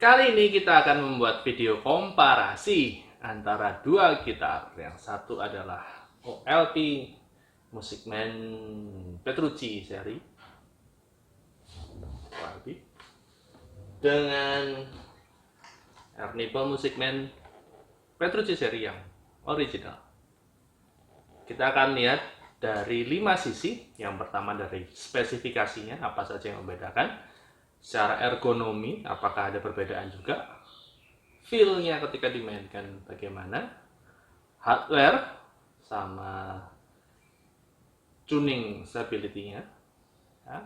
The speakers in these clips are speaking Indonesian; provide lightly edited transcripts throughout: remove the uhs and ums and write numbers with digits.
Kali ini kita akan membuat video komparasi antara dua gitar. Yang satu adalah OLP Musicman Petrucci seri OLP dengan Ernie-Ball Musicman Petrucci seri yang original. Kita akan lihat dari 5 sisi. Yang pertama dari spesifikasinya, apa saja yang membedakan. Secara ergonomi, apakah ada perbedaan juga? Feel-nya ketika dimainkan bagaimana? Hardware sama tuning stability-nya. Ya.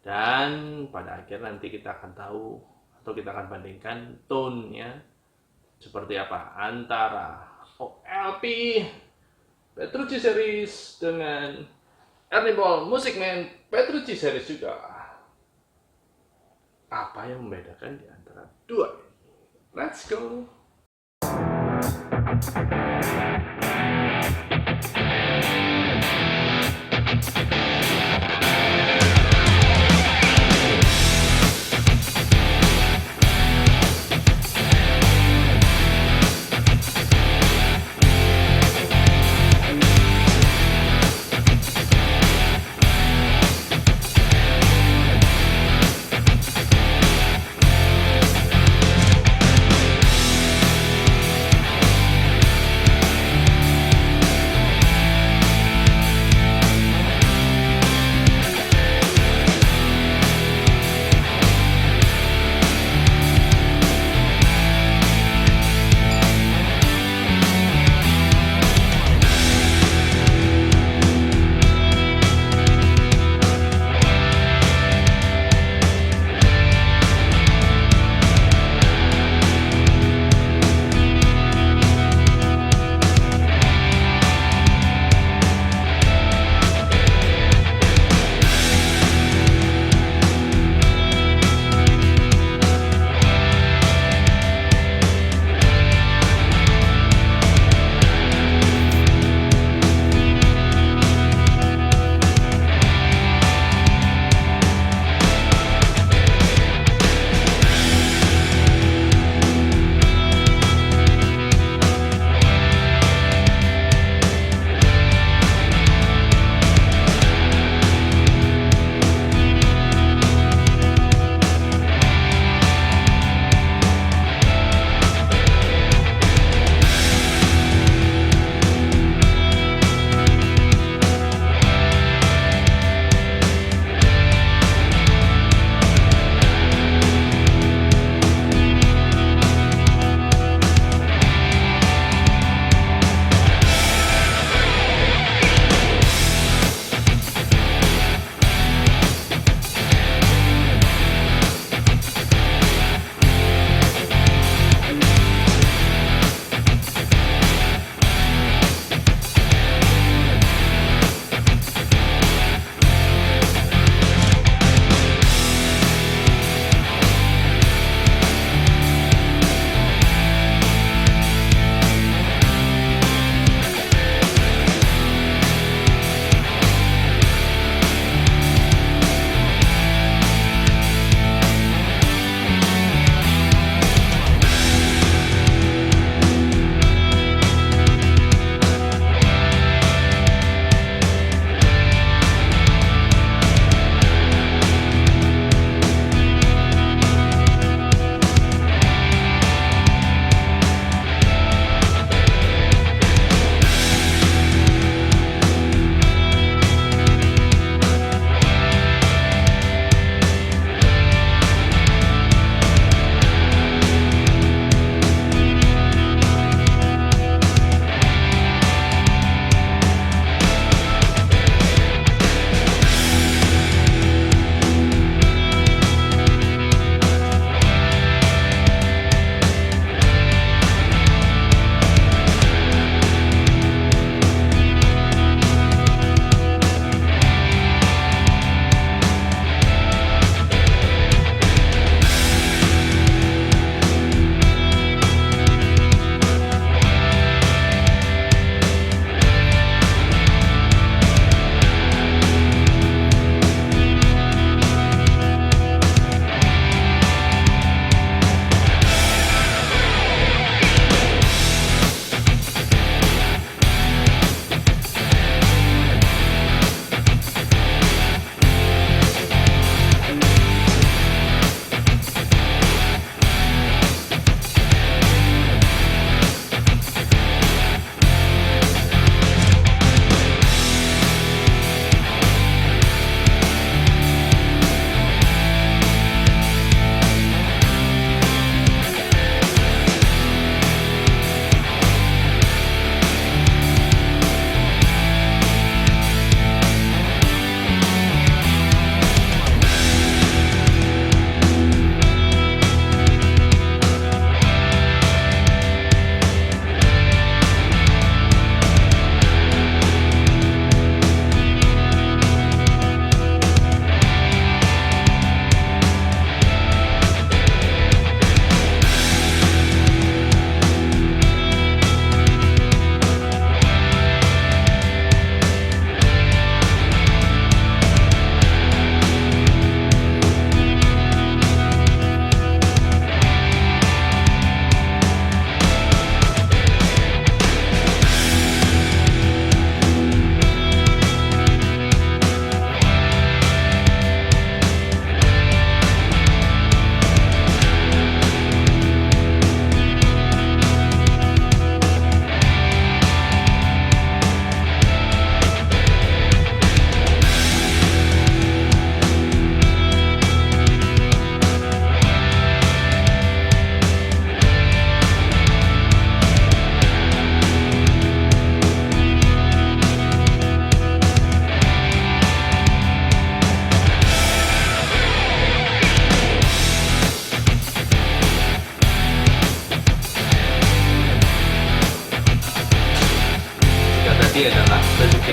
Dan pada akhir nanti kita akan tahu atau kita akan bandingkan tone-nya seperti apa antara OLP Petrucci series dengan Ernie-Ball Musicman Petrucci series juga. Apa yang membedakan di antara dua ini? Let's go!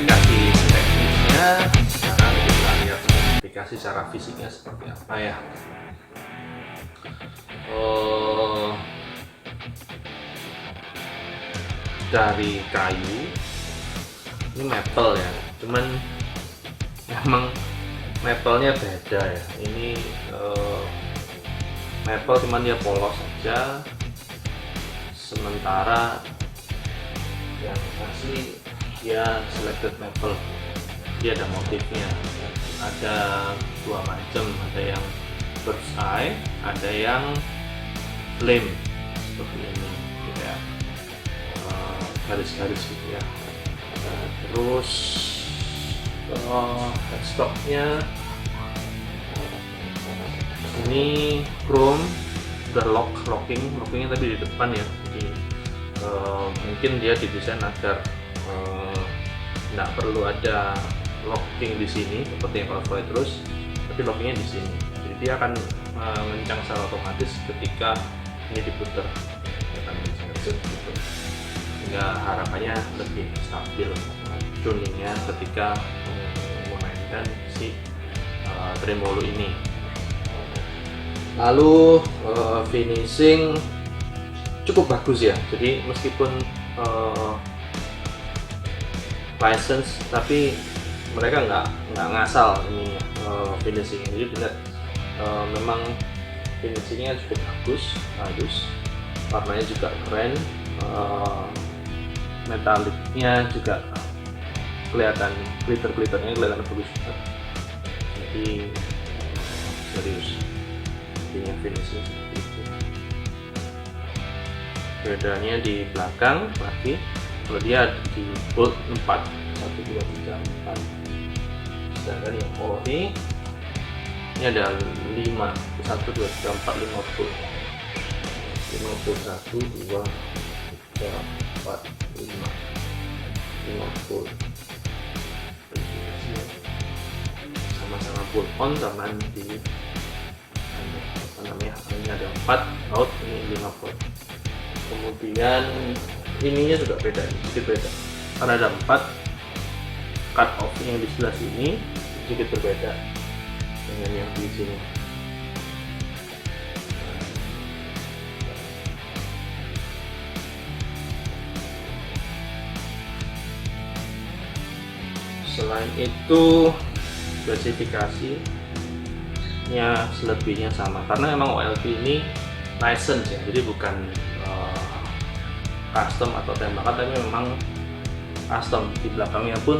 spesifikasi teknisnya. Sekarang kita lihat spesifikasi secara fisiknya seperti apa ya. Dari kayu, ini maple ya, cuman memang maple-nya beda ya. Ini maple cuman dia polos saja, sementara yang asli dia selected maple, dia ada motifnya, ada dua macam, ada yang bird's eye, ada yang flame seperti ini gitu ya, garis-garis gitu ya. Terus headstocknya ini chrome, udah lockingnya tapi di depan ya. Jadi mungkin dia didesain agar nggak perlu ada locking di sini seperti yang kalau terus, tapi lockingnya di sini. Jadi dia akan mengencang secara otomatis ketika ini diputar, akan mengencang gitu. Sehingga harapannya lebih stabil tuningnya ketika memainkan si tremolo ini. Lalu finishing cukup bagus ya. Jadi meskipun license, tapi mereka nggak ngasal ini finishingnya. Jadi dilihat memang finishingnya cukup bagus, warnanya juga keren, metaliknya juga kelihatan, glitter-glitternya kelihatan bagus banget. Jadi serius punya finishing seperti itu. Bedanya di belakang lagi, kalau dia di bolt 4, 1, 2, 3, 4, sedangkan yang ori ini ada 5, 1, 2, 3, 4, 5 bolt, 1, 2, 3, 4, 5 bolt, sama-sama bolt on, sama di namanya, ini ada 4 out, ini 5 volt. Kemudian ininya juga beda, sedikit beda karena ada 4 cut off yang di sebelah sini sedikit berbeda dengan yang di sini. Selain itu spesifikasinya selebihnya sama, karena memang OLP ini license ya, jadi bukan custom atau tembakan, tapi memang custom. Di belakangnya pun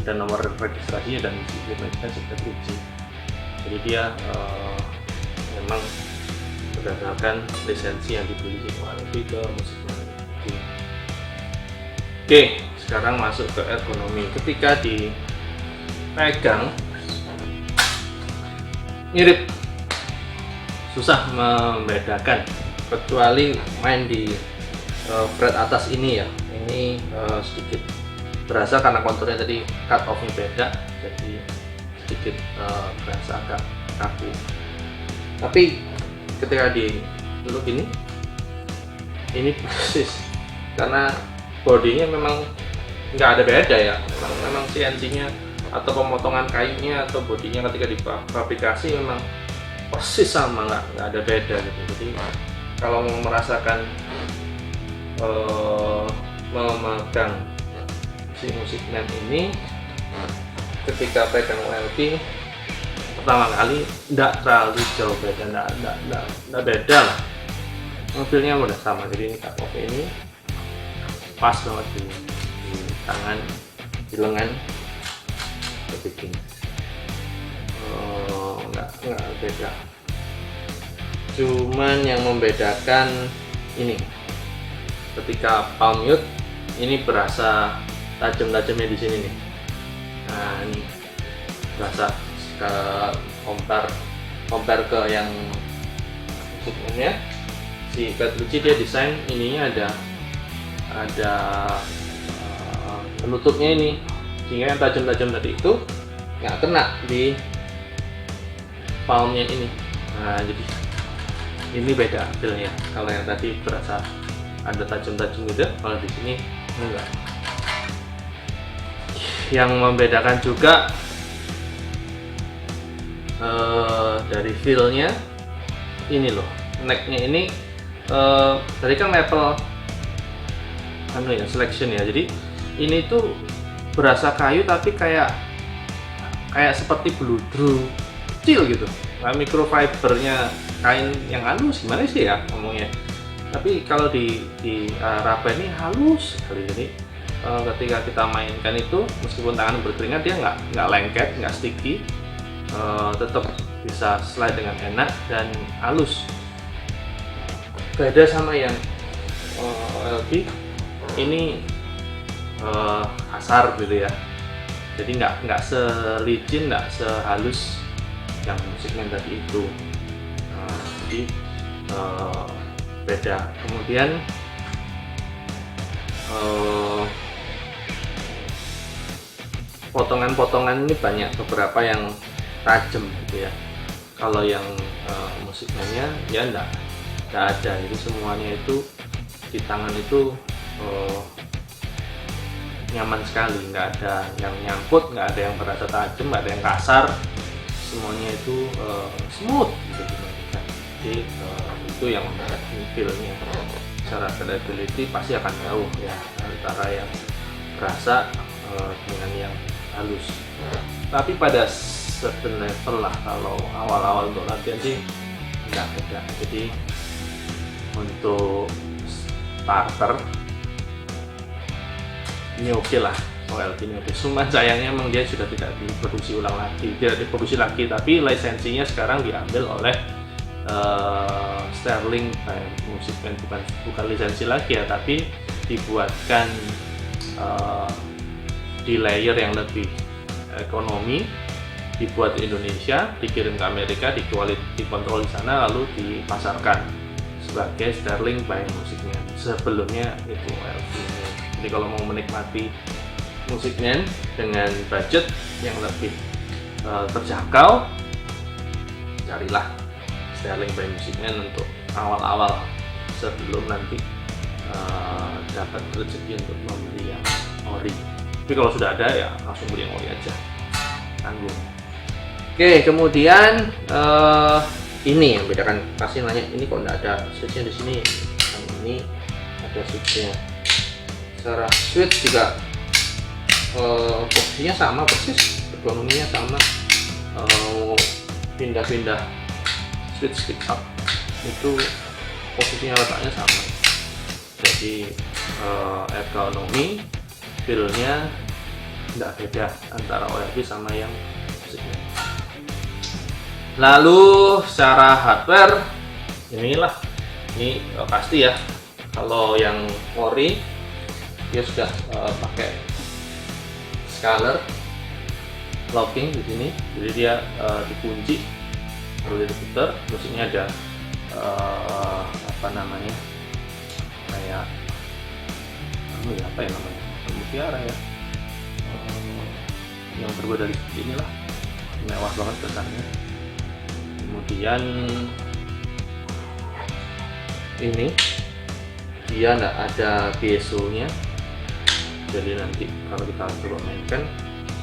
ada nomor registrasinya dan limitnya seperti itu. Jadi dia memang berdasarkan lisensi yang dibeli di OLP ke musik. Oke, sekarang masuk ke ergonomi. Ketika dipegang mirip, susah membedakan, kecuali main di fret atas ini ya. Ini sedikit berasa karena konturnya tadi cut off-nya beda, jadi sedikit berasa agak kaku. Tapi ketika di dulu ini persis, karena bodinya memang nggak ada beda ya. Memang CNC-nya atau pemotongan kayunya atau bodinya ketika difabrikasi memang persis sama, nggak ada beda gitu. Jadi kalau mau merasakan memegang si Musikman ini ketika pegang OLP pertama kali, nggak terlalu jauh beda, nggak beda lah, mobilnya udah sama. Jadi ini cut off ini pas banget di tangan, di lengan, bikin nggak beda. Cuman yang membedakan ini ketika palm mute ini berasa tajam-tajamnya di sini nih. Nah ini berasa ke compare ke yang sebelumnya. Si Petrucci dia desain ininya ada penutupnya ini, sehingga yang tajam-tajam tadi itu nggak kena di palmnya ini. Nah jadi ini beda hasilnya. Kalau yang tadi berasa ada tajam-tajam gitu, kalau di sini enggak. yang membedakan juga dari feel-nya ini loh, necknya ini tadi kan maple selection ya, jadi ini tuh berasa kayu tapi kayak seperti bludru kecil gitu. Nah, microfibernya kain yang halus, gimana sih ya ngomongnya, tapi kalau di raba ini halus sekali. Jadi ketika kita mainkan itu, meskipun tangan berkeringat, dia nggak lengket, nggak sticky, tetap bisa slide dengan enak dan halus. Beda sama yang LP ini kasar gitu ya, jadi nggak selicin, nggak sehalus yang Music Man tadi itu. Jadi beda. Kemudian potongan-potongan ini banyak, beberapa yang tajam gitu ya. Kalau yang Music Man-nya ya nggak ada, jadi semuanya itu di tangan itu nyaman sekali, nggak ada yang nyangkut, nggak ada yang berasa tajam, nggak ada yang kasar, semuanya itu smooth gitu. Jadi itu yang membedakan feel-nya. Secara reliability pasti akan jauh ya antara yang berasa dengan yang halus. Tapi pada certain level lah, kalau awal-awal untuk latihan sih nggak beda. Jadi untuk starter ini oke lah, OLP ini oke. Cuma sayangnya memang dia sudah tidak diproduksi ulang lagi, tidak diproduksi lagi, tapi lisensinya sekarang diambil oleh Sterling Music Man, bukan lisensi lagi ya, tapi dibuatkan di layer yang lebih ekonomi, dibuat di Indonesia, dikirim ke Amerika, dikontrol di sana, lalu dipasarkan sebagai Sterling by Music Man. Sebelumnya itu OLP. Jadi kalau mau menikmati Music Man dengan budget yang lebih terjangkau, carilah Sterling by Music Man untuk awal-awal, sebelum nanti dapat rezeki untuk membeli yang ori. Tapi kalau sudah ada ya langsung beli yang ori aja, tanggung. Oke, kemudian ini yang bedakan. Pasti nanya, ini kok nggak ada switchnya di sini? Yang ini ada switchnya. Secara switch juga posisinya sama persis, ergonominya sama, pindah-pindah switch stick up itu posisinya letaknya sama. Jadi ergonomi, feel-nya tidak beda antara OLP sama yang Music Man. Lalu secara hardware ini pasti ya, kalau yang ori dia sudah pakai scaler locking di sini, jadi dia dikunci lalu diputar, terus ini ada kayak apa ya namanya, mutiara ya, yang terbuat dari seperti inilah, mewah banget kesannya. Kemudian ini dia nggak ada piezo-nya, jadi nanti kalau kita coba mainkan,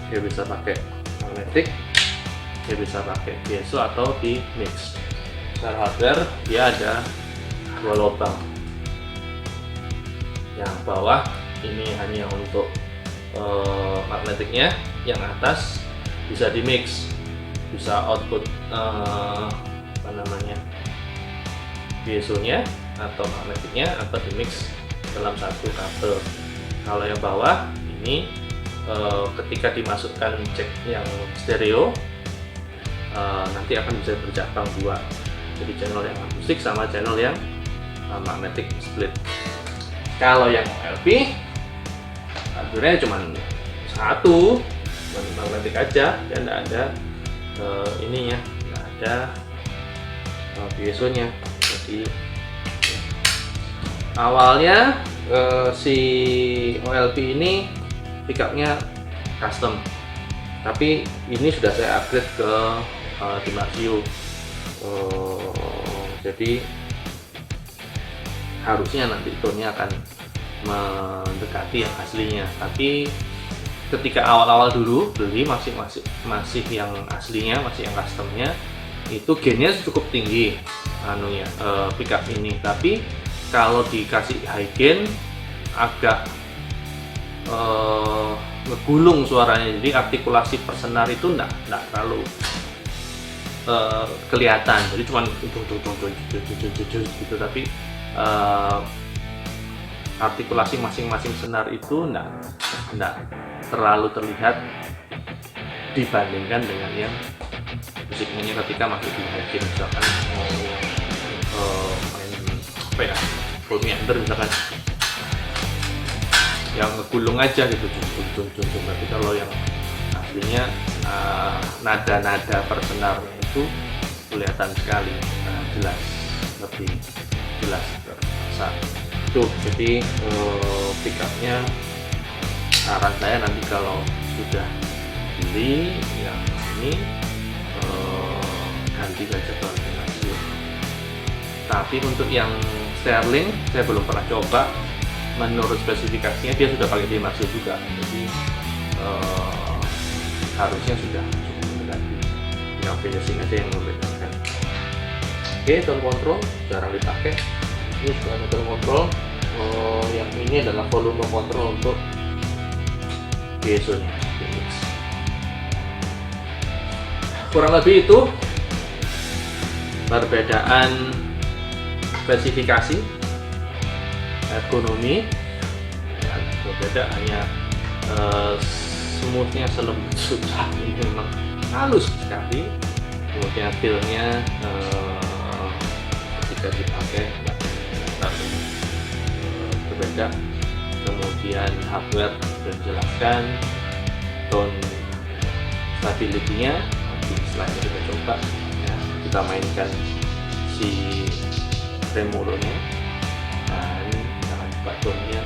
dia bisa pakai magnetic, dia bisa pakai piezo atau di mix. Secara hardware dia ada dua lubang, yang bawah ini hanya untuk magnetiknya, yang atas bisa di mix, bisa output piezo-nya atau magnetiknya, atau di mix dalam satu kabel. Kalau yang bawah ini ketika dimasukkan jack yang stereo, nanti akan bisa bercabang dua, jadi channel yang akustik sama channel yang magnetic split. Kalau yang LP hardware cuma satu, cuma magnetik aja, dan tidak ada ininya, nggak ada piezo-nya. Jadi awalnya si OLP ini pickupnya custom, tapi ini sudah saya upgrade ke Dimarsio. Jadi harusnya nanti tone-nya akan mendekati yang aslinya, tapi ketika awal-awal dulu beli masih yang aslinya, masih yang customnya, itu gainnya cukup tinggi anunya, pickup ini. Tapi kalau dikasih high gain agak ngegulung suaranya, jadi artikulasi per senar itu enggak terlalu kelihatan, jadi cuman gitu, tapi artikulasi masing-masing senar itu enggak terlalu terlihat dibandingkan dengan yang musiknya ketika masuk di high gain, misalkan main apa ya, full meander misalkan, yang ngegulung aja gitu, tapi kalau yang aslinya nada-nada per senarnya itu kelihatan sekali, jelas, lebih jelas terasa tuh. Jadi pickupnya saran saya nanti kalau sudah beli yang ini ganti saja ke Magnesium. Tapi untuk yang Sterling saya belum pernah coba, menurut spesifikasinya dia sudah pakai Magnesium juga, jadi harusnya sudah cukup mendekati, tinggal finishing aja yang membedakan. Oke, tone control jarang dipakai. Ini juga tone control, yang ini adalah volume control untuk DSO nya. Kurang lebih itu perbedaan spesifikasi, ergonomi, ya, berbeda, hanya smoothnya selembut sutra ini memang halus sekali, kemudian feelnya ketika dipakai terlalu berbeda, kemudian hardware sudah dijelaskan, tone stability-nya nanti setelahnya kita coba ya, kita mainkan si tremolonya dan jangan coba tone-nya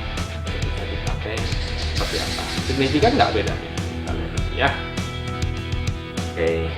ketika dipakai seperti apa, signifikan nggak bedanya, kita lihat ya. Oke.